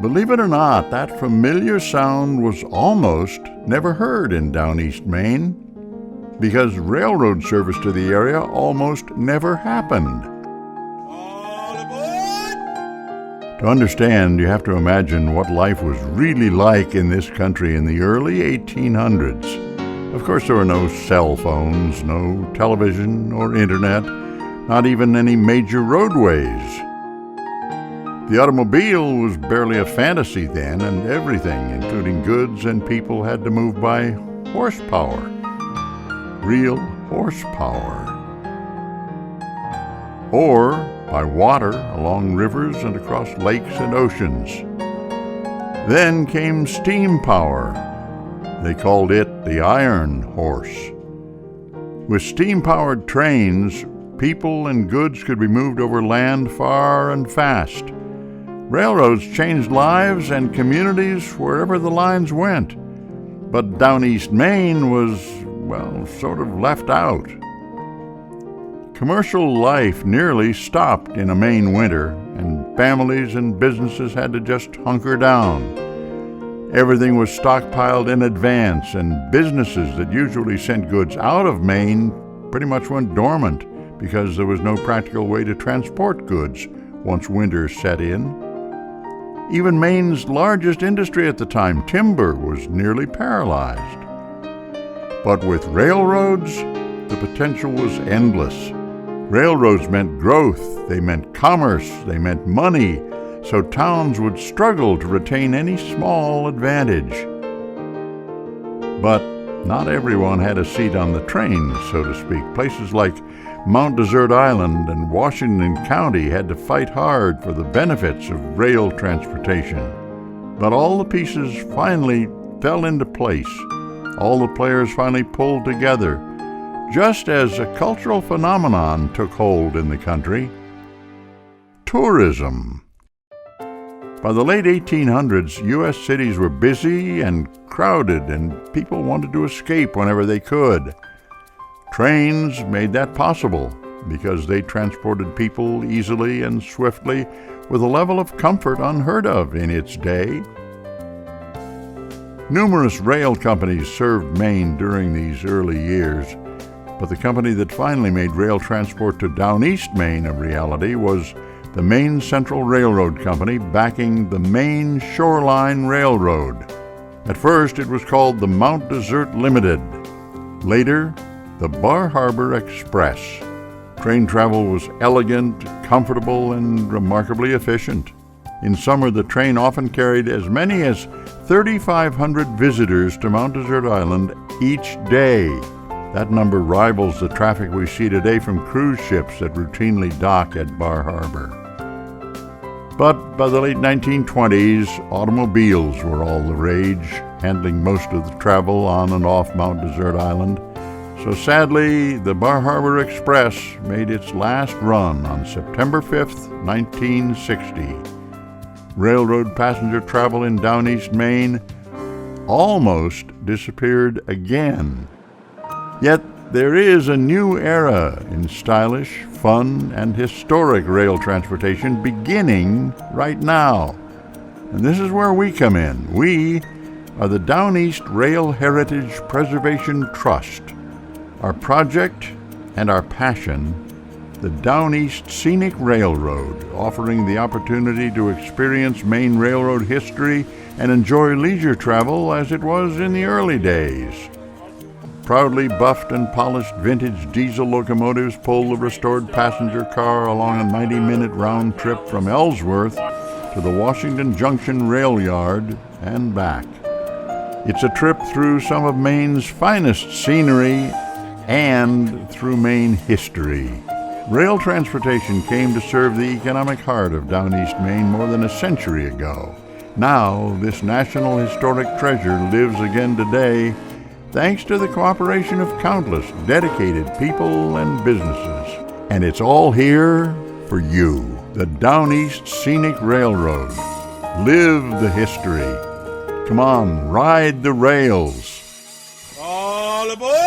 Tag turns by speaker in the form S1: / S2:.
S1: believe it or not, that familiar sound was almost never heard in Downeast, Maine, because railroad service to the area almost never happened. To understand, you have to imagine what life was really like in this country in the early 1800s. Of course, there were no cell phones, no television or internet, not even any major roadways. The automobile was barely a fantasy then, and everything, including goods and people, had to move by horsepower. Real horsepower. Or by water along rivers and across lakes and oceans. Then came steam power. They called it the iron horse. With steam-powered trains, people and goods could be moved over land far and fast. Railroads changed lives and communities wherever the lines went. But Downeast, Maine was, well, sort of left out. Commercial life nearly stopped in a Maine winter, and families and businesses had to just hunker down. Everything was stockpiled in advance, and businesses that usually sent goods out of Maine pretty much went dormant because there was no practical way to transport goods once winter set in. Even Maine's largest industry at the time, timber, was nearly paralyzed. But with railroads, the potential was endless. Railroads meant growth, they meant commerce, they meant money, so towns would struggle to retain any small advantage. But not everyone had a seat on the train, so to speak. Places like Mount Desert Island and Washington County had to fight hard for the benefits of rail transportation. But all the pieces finally fell into place. All the players finally pulled together, just as a cultural phenomenon took hold in the country. Tourism. By the late 1800s, U.S. cities were busy and crowded, and people wanted to escape whenever they could. Trains made that possible because they transported people easily and swiftly with a level of comfort unheard of in its day. Numerous rail companies served Maine during these early years, but the company that finally made rail transport to Downeast, Maine a reality was the Maine Central Railroad Company, backing the Maine Shoreline Railroad. At first, it was called the Mount Desert Limited. Later, the Bar Harbor Express. Train travel was elegant, comfortable, and remarkably efficient. In summer, the train often carried as many as 3,500 visitors to Mount Desert Island each day. That number rivals the traffic we see today from cruise ships that routinely dock at Bar Harbor. But by the late 1920s, automobiles were all the rage, handling most of the travel on and off Mount Desert Island. So sadly, the Bar Harbor Express made its last run on September 5th, 1960. Railroad passenger travel in Downeast, Maine almost disappeared again. Yet there is a new era in stylish, fun, and historic rail transportation beginning right now. And this is where we come in. We are the Downeast Rail Heritage Preservation Trust. Our project and our passion, the Downeast Scenic Railroad, offering the opportunity to experience Maine railroad history and enjoy leisure travel as it was in the early days. Proudly buffed and polished vintage diesel locomotives pull the restored passenger car along a 90-minute round trip from Ellsworth to the Washington Junction rail yard and back. It's a trip through some of Maine's finest scenery and through Maine history. Rail transportation came to serve the economic heart of Downeast, Maine more than a century ago. Now, this national historic treasure lives again today, thanks to the cooperation of countless dedicated people and businesses. And it's all here for you, the Downeast Scenic Railroad. Live the history. Come on, ride the rails.
S2: All aboard!